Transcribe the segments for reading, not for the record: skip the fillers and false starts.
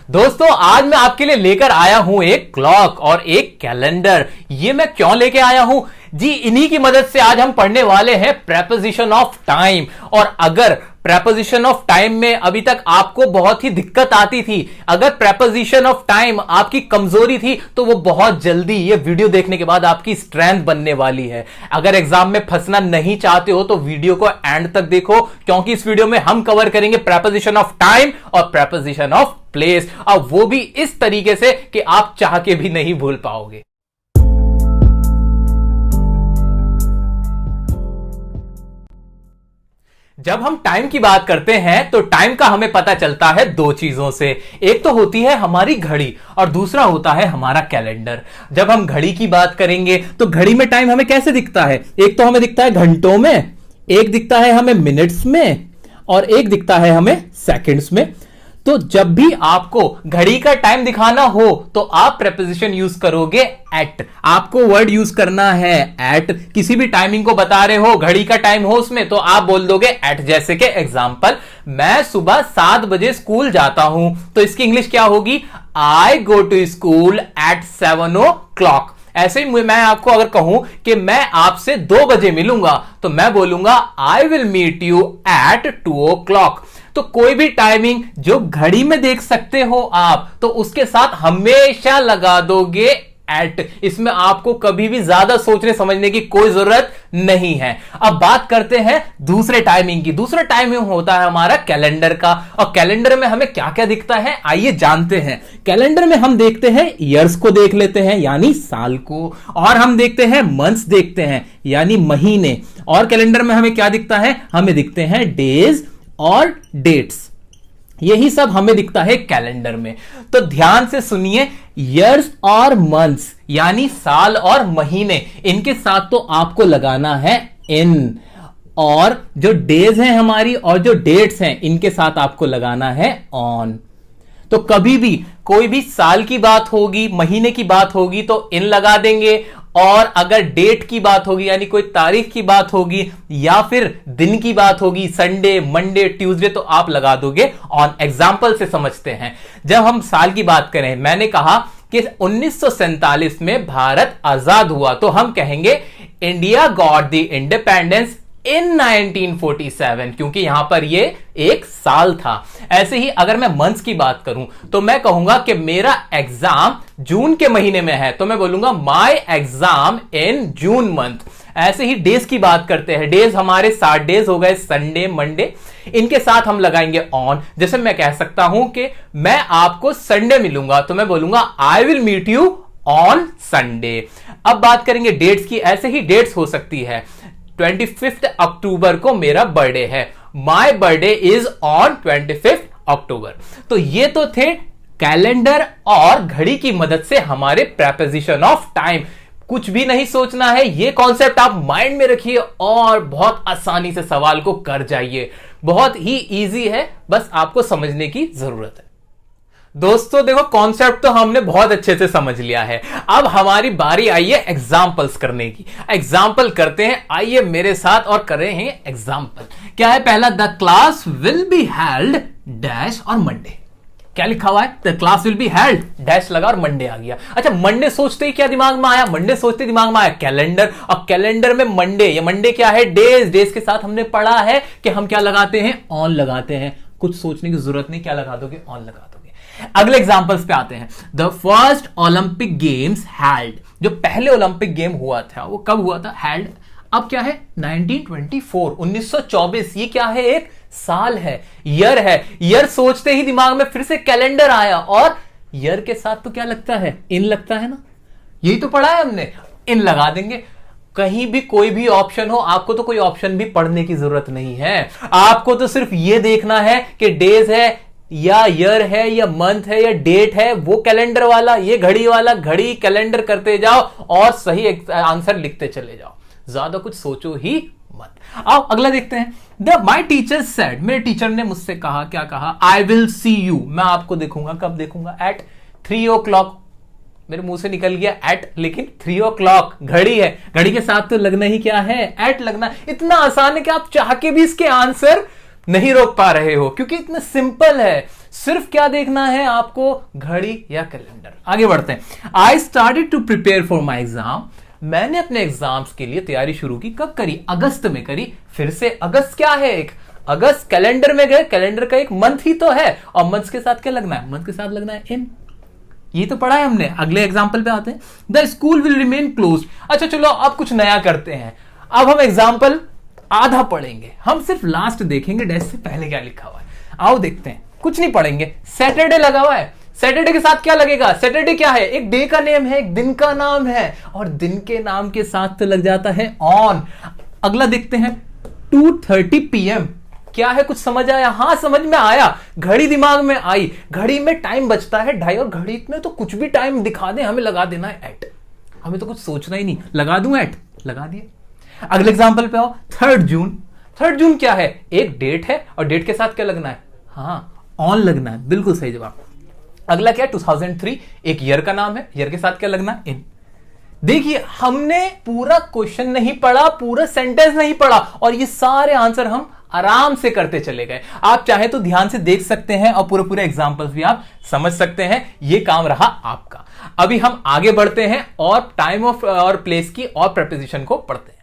दोस्तों आज मैं आपके लिए लेकर आया हूं एक क्लॉक और एक कैलेंडर। ये मैं क्यों लेके आया हूं जी, इन्हीं की मदद से आज हम पढ़ने वाले हैं प्रेपोजिशन ऑफ टाइम। और अगर प्रेपोजिशन ऑफ टाइम में अभी तक आपको बहुत ही दिक्कत आती थी, अगर प्रेपोजिशन ऑफ टाइम आपकी कमजोरी थी, तो वो बहुत जल्दी ये वीडियो देखने के बाद आपकी स्ट्रेंथ बनने वाली है। अगर एग्जाम में फंसना नहीं चाहते हो तो वीडियो को एंड तक देखो, क्योंकि इस वीडियो में हम कवर करेंगे प्रेपोजिशन ऑफ टाइम और प्रेपोजिशन ऑफ प्लेस, और वो भी इस तरीके से कि आप चाह के भी नहीं भूल पाओगे। जब हम टाइम की बात करते हैं तो टाइम का हमें पता चलता है दो चीजों से, एक तो होती है हमारी घड़ी और दूसरा होता है हमारा कैलेंडर। जब हम घड़ी की बात करेंगे तो घड़ी में टाइम हमें कैसे दिखता है? एक तो हमें दिखता है घंटों में, एक दिखता है हमें मिनट्स में और एक दिखता है हमें सेकंड्स में। तो जब भी आपको घड़ी का टाइम दिखाना हो तो आप प्रेपोजिशन यूज करोगे एट। आपको वर्ड यूज करना है एट। किसी भी टाइमिंग को बता रहे हो, घड़ी का टाइम हो उसमें, तो आप बोल दोगे एट। जैसे कि एग्जांपल, मैं सुबह 7 बजे स्कूल जाता हूं, तो इसकी इंग्लिश क्या होगी? I go to school at 7 o'clock। ऐसे ही मैं आपको अगर कहूं कि मैं आपसे 2 बजे मिलूंगा, तो मैं बोलूंगा I will meet you at 2 o'clock। तो कोई भी टाइमिंग जो घड़ी में देख सकते हो आप, तो उसके साथ हमेशा लगा दोगे एट। इसमें आपको कभी भी ज्यादा सोचने समझने की कोई जरूरत नहीं है। अब बात करते हैं दूसरे टाइमिंग की। दूसरा टाइमिंग होता है हमारा कैलेंडर का, और कैलेंडर में हमें क्या क्या दिखता है आइए जानते हैं। कैलेंडर में हम देखते हैं ईयर्स को देख लेते हैं, यानी साल को, और हम देखते हैं मंथ्स देखते हैं, यानी महीने। और कैलेंडर में हमें क्या दिखता है? हमें दिखते हैं डेज और डेट्स। यही सब हमें दिखता है कैलेंडर में। तो ध्यान से सुनिए, ईयर्स और मंथ्स यानी साल और महीने, इनके साथ तो आपको लगाना है इन, और जो डेज हैं हमारी और जो डेट्स हैं, इनके साथ आपको लगाना है ऑन। तो कभी भी कोई भी साल की बात होगी, महीने की बात होगी तो इन लगा देंगे, और अगर डेट की बात होगी यानी कोई तारीख की बात होगी या फिर दिन की बात होगी, संडे, मंडे, ट्यूसडे, तो आप लगा दोगे ऑन। एग्जाम्पल से समझते हैं। जब हम साल की बात करें, मैंने कहा कि 1947 में भारत आजाद हुआ, तो हम कहेंगे India got the independence in 1947, क्योंकि यहां पर ये एक साल था। ऐसे ही अगर मैं मंथ्स की बात करूं तो मैं कहूंगा कि मेरा एग्जाम जून के महीने में है, तो मैं बोलूंगा my exam in June month. ऐसे ही डेज की बात करते हैं। डेज हमारे 7 डेज हो गए, संडे, मंडे, इनके साथ हम लगाएंगे ऑन। जैसे मैं कह सकता हूं कि मैं आपको संडे मिलूंगा, तो मैं बोलूंगा I will meet you on Sunday. अब बात करेंगे डेट्स की। ऐसे ही डेट्स हो सकती है, 25 अक्टूबर को मेरा बर्थडे है, माय बर्थडे इज ऑन 25 अक्टूबर। तो ये तो थे कैलेंडर और घड़ी की मदद से हमारे प्रेपोजिशन ऑफ टाइम। कुछ भी नहीं सोचना है, ये कॉन्सेप्ट आप माइंड में रखिए और बहुत आसानी से सवाल को कर जाइए। बहुत ही इजी है, बस आपको समझने की जरूरत है। दोस्तों देखो, कॉन्सेप्ट तो हमने बहुत अच्छे से समझ लिया है। अब हमारी बारी आई है एग्जाम्पल्स करने की। एग्जाम्पल करते हैं, आइए मेरे साथ और कर रहे हैं एग्जाम्पल। क्या है पहला? The class will be held dash और मंडे। क्या लिखा हुआ है? The class will be held, dash लगा और मंडे आ गया। अच्छा, मंडे सोचते ही क्या दिमाग में आया? मंडे सोचते दिमाग में आया कैलेंडर, और कैलेंडर में मंडे, ये मंडे क्या है? डेज। डेज के साथ हमने पढ़ा है कि हम क्या लगाते हैं? ऑन लगाते हैं। कुछ सोचने की जरूरत नहीं, क्या लगा दोगे? ऑन लगा दोगे। अगले एग्जांपल्स पे आते हैं। The first Olympic games held, जो पहले ओलंपिक गेम हुआ था वो कब हुआ था? हेल्ड। अब क्या है? 1924, 1924। ये क्या है? एक साल है, ईयर है। ईयर सोचते ही दिमाग में फिर से कैलेंडर आया, और ईयर के साथ तो क्या लगता है? इन लगता है ना, यही तो पढ़ा है हमने, इन लगा देंगे। कहीं भी कोई भी ऑप्शन हो, आपको तो कोई ऑप्शन भी पढ़ने की जरूरत नहीं है। आपको तो सिर्फ ये देखना है कि डेज है या ईयर है या मंथ है या डेट है, वो कैलेंडर वाला, ये घड़ी वाला। घड़ी कैलेंडर करते जाओ और सही आंसर लिखते चले जाओ, ज्यादा कुछ सोचो ही मत। आओ अगला देखते हैं। द माई टीचर सेड, मेरे टीचर ने मुझसे कहा, क्या कहा? आई विल सी यू, मैं आपको देखूंगा। कब देखूंगा? Eight 3 o'clock। मेरे मुंह से निकल गया एट, लेकिन 3 o'clock घड़ी है, घड़ी के साथ तो लगना ही क्या है? एट लगना। इतना आसान है कि आप चाह के भी इसके आंसर नहीं रोक पा रहे हो क्योंकि इतना सिंपल है। सिर्फ क्या देखना है आपको, घड़ी या कैलेंडर। आगे बढ़ते हैं। I started to prepare for my exam. मैंने अपने एग्जाम्स के लिए तैयारी शुरू की। कब करी? अगस्त में करी। फिर से अगस्त क्या है, एक अगस्त कैलेंडर में गए, कैलेंडर का एक मंथ ही तो है, और मंथ के साथ क्या लगना है, मंथ के साथ लगना है इन। ये तो पढ़ा है हमने। अगले एग्जाम्पल पे आते हैं। The school will remain close. अच्छा चलो अब कुछ नया करते हैं। अब हम एग्जाम्पल आधा पढ़ेंगे, हम सिर्फ लास्ट देखेंगे डैश से पहले क्या लिखा हुआ है। आओ देखते हैं। कुछ नहीं पढ़ेंगे। सैटरडे लगा हुआ है, सैटरडे के साथ क्या लगेगा? सैटरडे क्या है? एक डे का नेम है, एक दिन का नाम है, और दिन के नाम के साथ तो लग जाता है ऑन। अगला देखते हैं। 2:30 PM क्या है? कुछ समझ आया? हाँ समझ में आया। घड़ी दिमाग में आई। घड़ी में टाइम बचता है 2:30, और घड़ी में तो कुछ भी टाइम दिखा दे, हमें लगा देना है एट। हमें तो कुछ सोचना ही नहीं, लगा दूं एट, लगा दिए। अगले एग्जांपल पे आओ। 3 जून। 3 जून क्या है? एक डेट है, और डेट के साथ क्या लगना है? हाँ ऑन लगना है। बिल्कुल सही जवाब। अगला क्या है? 2003। एक ईयर का नाम है, ईयर के साथ क्या लगना है? इन। देखिए हमने पूरा क्वेश्चन नहीं पढ़ा, पूरा सेंटेंस नहीं पढ़ा, और ये सारे आंसर हम आराम से करते चले गए। आप चाहे तो ध्यान से देख सकते हैं और पूरे पूरे एग्जांपल्स भी आप समझ सकते हैं। ये काम रहा आपका। अभी हम आगे बढ़ते हैं और टाइम ऑफ और प्लेस की और प्रेपोजिशन को पढ़ते हैं।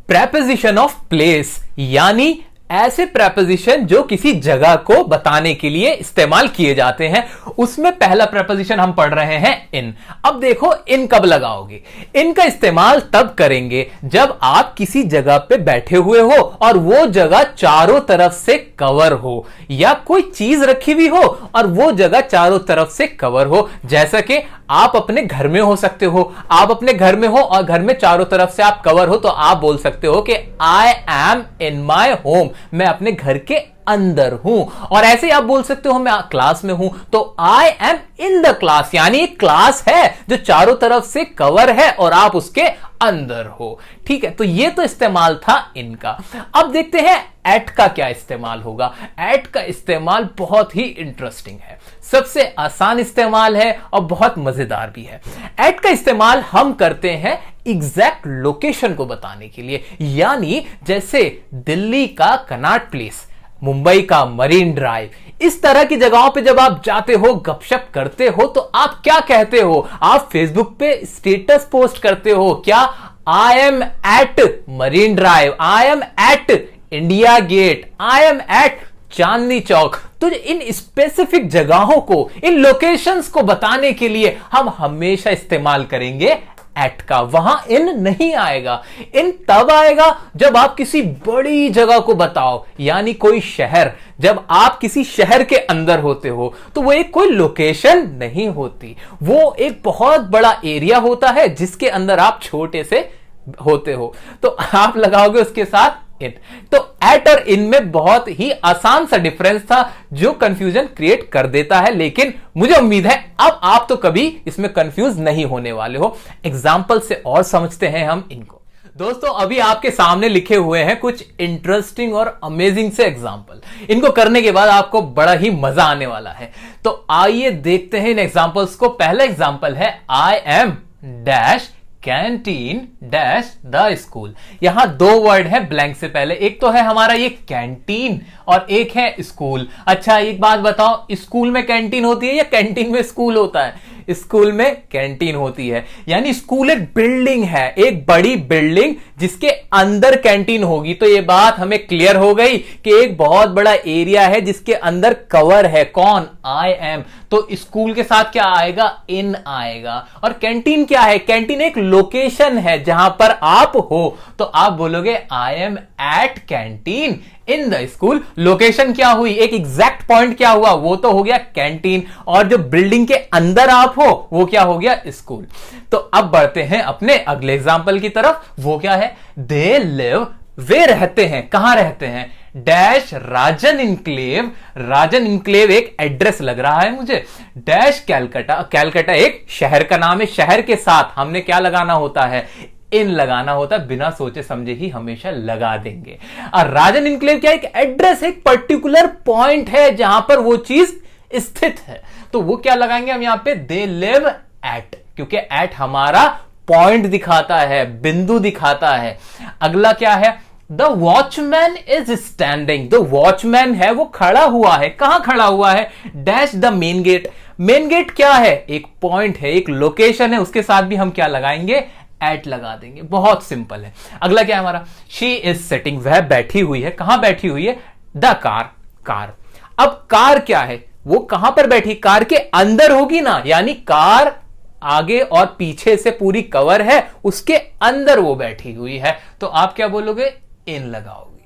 प्रेपोजिशन ऑफ प्लेस यानी ऐसे प्रेपोजिशन जो किसी जगह को बताने के लिए इस्तेमाल किए जाते हैं। उसमें पहला प्रेपोजिशन हम पढ़ रहे हैं इन। अब देखो इन कब लगाओगे? इनका इस्तेमाल तब करेंगे जब आप किसी जगह पे बैठे हुए हो और वो जगह चारों तरफ से कवर हो, या कोई चीज रखी हुई हो और वो जगह चारों तरफ से कवर हो। जैसा कि आप अपने घर में हो सकते हो, आप अपने घर में हो और घर में चारों तरफ से आप कवर हो, तो आप बोल सकते हो कि I am in my home, मैं अपने घर के अंदर हूं। और ऐसे ही आप बोल सकते हो मैं क्लास में हूं, तो I am in the class, यानी एक क्लास है जो चारों तरफ से कवर है और आप उसके अंदर हो। ठीक है, तो ये तो इस्तेमाल था इनका। अब देखते हैं एट का क्या इस्तेमाल होगा। एट का इस्तेमाल बहुत ही इंटरेस्टिंग है, सबसे आसान इस्तेमाल है और बहुत मजेदार भी है। एट का इस्तेमाल हम करते हैं एग्जैक्ट लोकेशन को बताने के लिए, यानी जैसे दिल्ली का कनॉट प्लेस, मुंबई का मरीन ड्राइव, इस तरह की जगहों पे जब आप जाते हो, गपशप करते हो, तो आप क्या कहते हो? आप फेसबुक पे स्टेटस पोस्ट करते हो क्या? I am at Marine Drive, I am at India gate, I am at Chandni Chowk. तो इन स्पेसिफिक जगहों को, इन लोकेशंस को बताने के लिए हम हमेशा इस्तेमाल करेंगे एट का। वहां इन नहीं आएगा। इन तब आएगा जब आप किसी बड़ी जगह को बताओ, यानी कोई शहर। जब आप किसी शहर के अंदर होते हो तो वो एक कोई लोकेशन नहीं होती, वो एक बहुत बड़ा एरिया होता है जिसके अंदर आप छोटे से होते हो। तो आप लगाओगे उसके साथ इन। तो एट और इन में बहुत ही आसान सा डिफरेंस था जो कंफ्यूजन क्रिएट कर देता है, लेकिन मुझे उम्मीद है अब आप तो कभी इसमें कंफ्यूज नहीं होने वाले हो। एग्जाम्पल से और समझते हैं हम इनको। दोस्तों अभी आपके सामने लिखे हुए हैं कुछ इंटरेस्टिंग और अमेजिंग से एग्जाम्पल। इनको करने के बाद आपको बड़ा ही मजा आने वाला है। तो आइए देखते हैं इन एग्जाम्पल्स को। पहला एग्जाम्पल है I am dash canteen dash the school. यहां दो वर्ड है ब्लैंक से पहले, एक तो है हमारा ये कैंटीन और एक है स्कूल। अच्छा एक बात बताओ, स्कूल में कैंटीन होती है या कैंटीन में स्कूल होता है? स्कूल में कैंटीन होती है, यानी स्कूल एक बिल्डिंग है, एक बड़ी बिल्डिंग जिसके अंदर कैंटीन होगी। तो ये बात हमें क्लियर हो गई कि एक बहुत बड़ा एरिया है जिसके अंदर कवर है। कौन? I am. तो स्कूल के साथ क्या आएगा? इन आएगा। और कैंटीन क्या है? कैंटीन एक लोकेशन है जहां पर आप हो, तो आप बोलोगे I am at canteen in the school. Location क्या हुई? एक एग्जैक्ट पॉइंट क्या हुआ? वो तो हो गया कैंटीन, और जो बिल्डिंग के अंदर आप हो वो क्या हो गया? स्कूल। तो अब बढ़ते हैं अपने अगले एग्जाम्पल की तरफ। वो क्या है? दे लिव, वे रहते हैं। कहां रहते हैं? डैश राजन इनक्लेव। राजन इनक्लेव एक एड्रेस लग रहा है मुझे। डैश कैलकाटा, कैलकाटा एक शहर का नाम है। शहर के साथ हमने क्या लगाना होता है? इन लगाना होता है। बिना सोचे समझे ही हमेशा लगा देंगे। और राजन इनक्लेव क्या? एक एड्रेस, एक पर्टिकुलर पॉइंट है जहां पर वो चीज स्थित है। तो वो क्या लगाएंगे हम यहां पे? दे लिव एट, क्योंकि एट हमारा पॉइंट दिखाता है, बिंदु दिखाता है। अगला क्या है? The watchman is standing, the watchman है वो खड़ा हुआ है। कहां खड़ा हुआ है? Dash the main gate. Main gate क्या है? एक पॉइंट है, एक लोकेशन है, उसके साथ भी हम क्या लगाएंगे? एट लगा देंगे। बहुत सिंपल है। अगला क्या है हमारा? शी इज सिटिंग, वह बैठी हुई है। कहां बैठी हुई है? The car, car. अब कार क्या है? वो कहां पर बैठी? कार के अंदर होगी ना, यानी कार आगे और पीछे से पूरी कवर है, उसके अंदर वो बैठी हुई है, तो आप क्या बोलोगे? इन लगाओगे।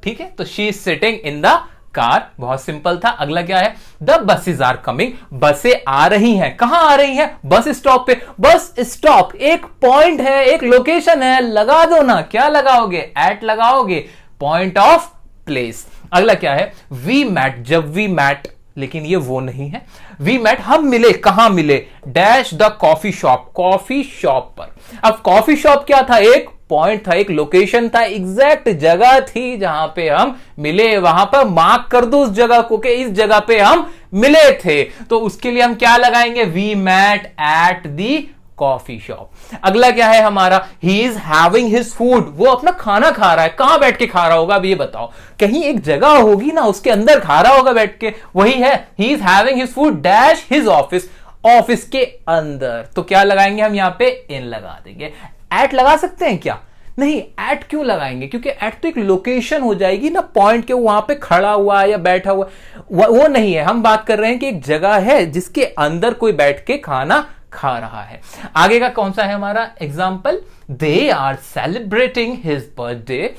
ठीक है, तो she is sitting in the car. बहुत सिंपल था। अगला क्या है? द बसेज आर कमिंग, बसें आ रही हैं। कहां आ रही हैं? बस स्टॉप पे। बस स्टॉप एक पॉइंट है, एक लोकेशन है, लगा दो ना। क्या लगाओगे? एट लगाओगे, पॉइंट ऑफ प्लेस। अगला क्या है? वी मैट, जब वी मैट, लेकिन ये वो नहीं है। वी मैट, हम मिले। कहां मिले? Dash the coffee shop, coffee shop पर। अब कॉफी शॉप क्या था? एक पॉइंट था, एक लोकेशन था, एग्जैक्ट जगह थी जहां पे हम मिले। वहां पर मार्क कर दो उस जगह को कि इस जगह पे हम मिले थे, तो उसके लिए हम क्या लगाएंगे? We met at the coffee shop. अगला क्या है हमारा? He is having his food, वो अपना खाना खा रहा है। कहां बैठ के खा रहा होगा? अब ये बताओ। कहीं एक जगह होगी ना, उसके अंदर खा रहा होगा बैठ के, वही है। ही is having his food dash his office, office के अंदर। तो क्या लगाएंगे हम? यहां पे इन लगा देंगे। एट लगा सकते हैं क्या? नहीं। एट क्यों लगाएंगे? क्योंकि एट तो एक लोकेशन हो जाएगी ना, पॉइंट के वहां पे खड़ा हुआ है या बैठा हुआ, वो नहीं है। हम बात कर रहे हैं कि एक जगह है जिसके अंदर कोई बैठ के खाना खा रहा है। आगे का कौन सा है हमारा example? They are celebrating his birthday,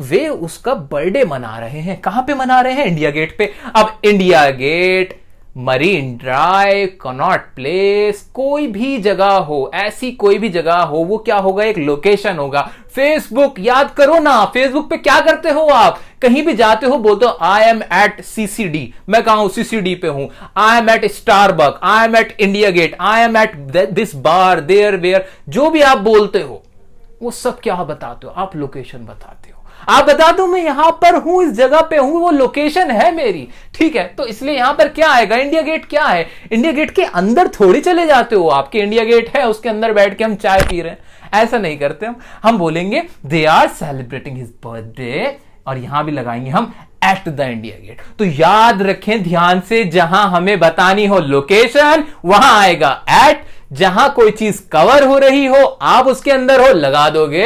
they उसका बर्थडे मना रहे हैं। कहां पे मना रहे हैं? इंडिया गेट पे। अब India Gate, Marine Drive, Connaught Place, कोई भी जगह हो, ऐसी कोई भी जगह हो, वो क्या होगा? एक लोकेशन होगा। फेसबुक, याद करो ना, फेसबुक पे क्या करते हो आप? कहीं भी जाते हो, बोलते हो आई एम एट सीसीडी, मैं कहां हूं? सीसीडी पे हूं। I am at Starbucks, I am at India gate, I am at this bar, there where, जो भी आप बोलते हो वो सब क्या बताते हो? आप लोकेशन बताते हो। आप बता दो मैं यहां पर हूं, इस जगह पे हूं, वो लोकेशन है मेरी। ठीक है, तो इसलिए यहां पर क्या आएगा? इंडिया गेट क्या है? इंडिया गेट के अंदर थोड़ी चले जाते हो आपके इंडिया गेट है, उसके अंदर बैठ के हम चाय पी रहे हैं, ऐसा नहीं करते हम बोलेंगे they are celebrating his birthday, और यहां भी लगाएंगे हम एट द इंडिया गेट। तो याद रखें ध्यान से, जहां हमें बतानी हो लोकेशन, वहां आएगा एट। जहां कोई चीज कवर हो रही हो, आप उसके अंदर हो, लगा दोगे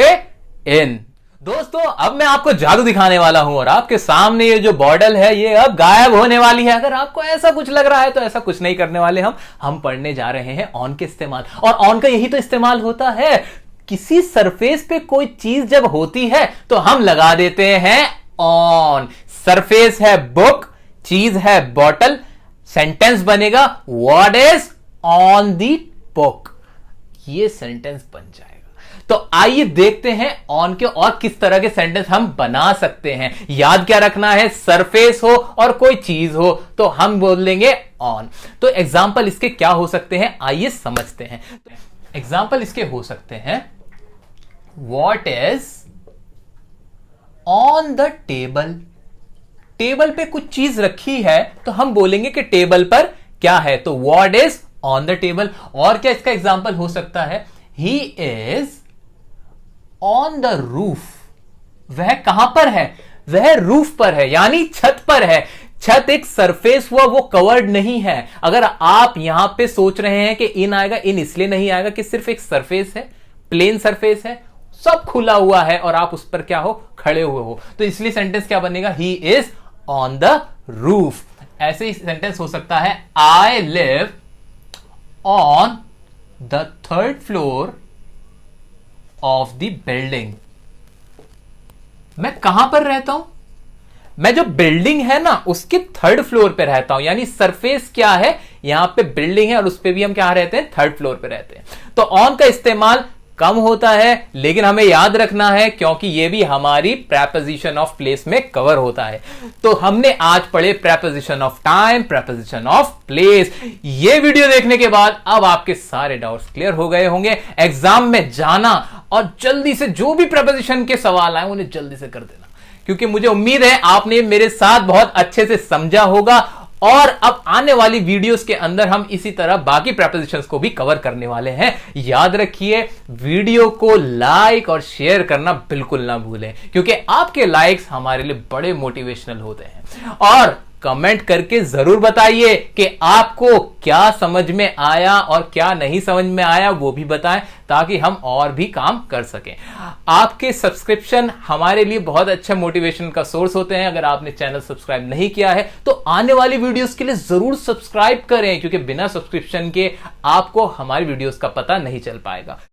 इन। दोस्तों, अब मैं आपको जादू दिखाने वाला हूं और आपके सामने ये जो बॉटल है ये अब गायब होने वाली है। अगर आपको ऐसा कुछ लग रहा है तो ऐसा कुछ नहीं करने वाले हम पढ़ने जा रहे हैं ऑन के इस्तेमाल। और ऑन का यही तो इस्तेमाल होता है, किसी सरफेस पे कोई चीज जब होती है तो हम लगा देते हैं ऑन। सरफेस है बुक, चीज है बॉटल, सेंटेंस बनेगा what is on the book, ये सेंटेंस बन जाएगा। तो आइए देखते हैं ऑन के और किस तरह के सेंटेंस हम बना सकते हैं। याद क्या रखना है? सरफेस हो और कोई चीज हो तो हम बोल देंगे ऑन। तो एग्जाम्पल इसके क्या हो सकते हैं, आइए समझते हैं। एग्जाम्पल इसके हो सकते हैं what is on the table. Table पे कुछ चीज रखी है तो हम बोलेंगे कि टेबल पर क्या है, तो what is on the table. और क्या इसका एग्जाम्पल हो सकता है? He is on the roof, वह कहां पर है? वह रूफ पर है, यानी छत पर है। छत एक सरफेस हुआ, वो कवर्ड नहीं है। अगर आप यहां पे सोच रहे हैं कि इन आएगा, इन इसलिए नहीं आएगा कि सिर्फ एक सरफेस है, प्लेन सरफेस है, सब खुला हुआ है और आप उस पर क्या हो? खड़े हुए हो, तो इसलिए सेंटेंस क्या बनेगा? He is on the roof. ऐसे ही सेंटेंस हो सकता है I live on the third floor of the building. मैं कहां पर रहता हूं? मैं जो बिल्डिंग है ना उसके थर्ड फ्लोर पे रहता हूं, यानी सरफेस क्या है? यहां पे बिल्डिंग है और उस पे भी हम क्या रहते हैं? थर्ड फ्लोर पे रहते हैं। तो ऑन का इस्तेमाल कम होता है, लेकिन हमें याद रखना है क्योंकि ये भी हमारी प्रेपोजिशन ऑफ प्लेस में कवर होता है। तो हमने आज पढ़े preposition of time, preposition of place. ये वीडियो देखने के बाद अब आपके सारे डाउट्स क्लियर हो गए होंगे। एग्जाम में जाना और जल्दी से जो भी प्रेपोजिशन के सवाल आए उन्हें जल्दी से कर देना, क्योंकि मुझे उम्मीद है आपने मेरे साथ बहुत अच्छे से समझा होगा और अब आने वाली वीडियोस के अंदर हम इसी तरह बाकी प्रेपोजिशंस को भी कवर करने वाले हैं। याद रखिए, वीडियो को लाइक और शेयर करना बिल्कुल ना भूलें, क्योंकि आपके लाइक्स हमारे लिए बड़े मोटिवेशनल होते हैं। और कमेंट करके जरूर बताइए कि आपको क्या समझ में आया और क्या नहीं समझ में आया, वो भी बताएं, ताकि हम और भी काम कर सकें। आपके सब्सक्रिप्शन हमारे लिए बहुत अच्छा मोटिवेशन का सोर्स होते हैं। अगर आपने चैनल सब्सक्राइब नहीं किया है तो आने वाली वीडियोस के लिए जरूर सब्सक्राइब करें, क्योंकि बिना सब्सक्रिप्शन के आपको हमारी वीडियोस का पता नहीं चल पाएगा।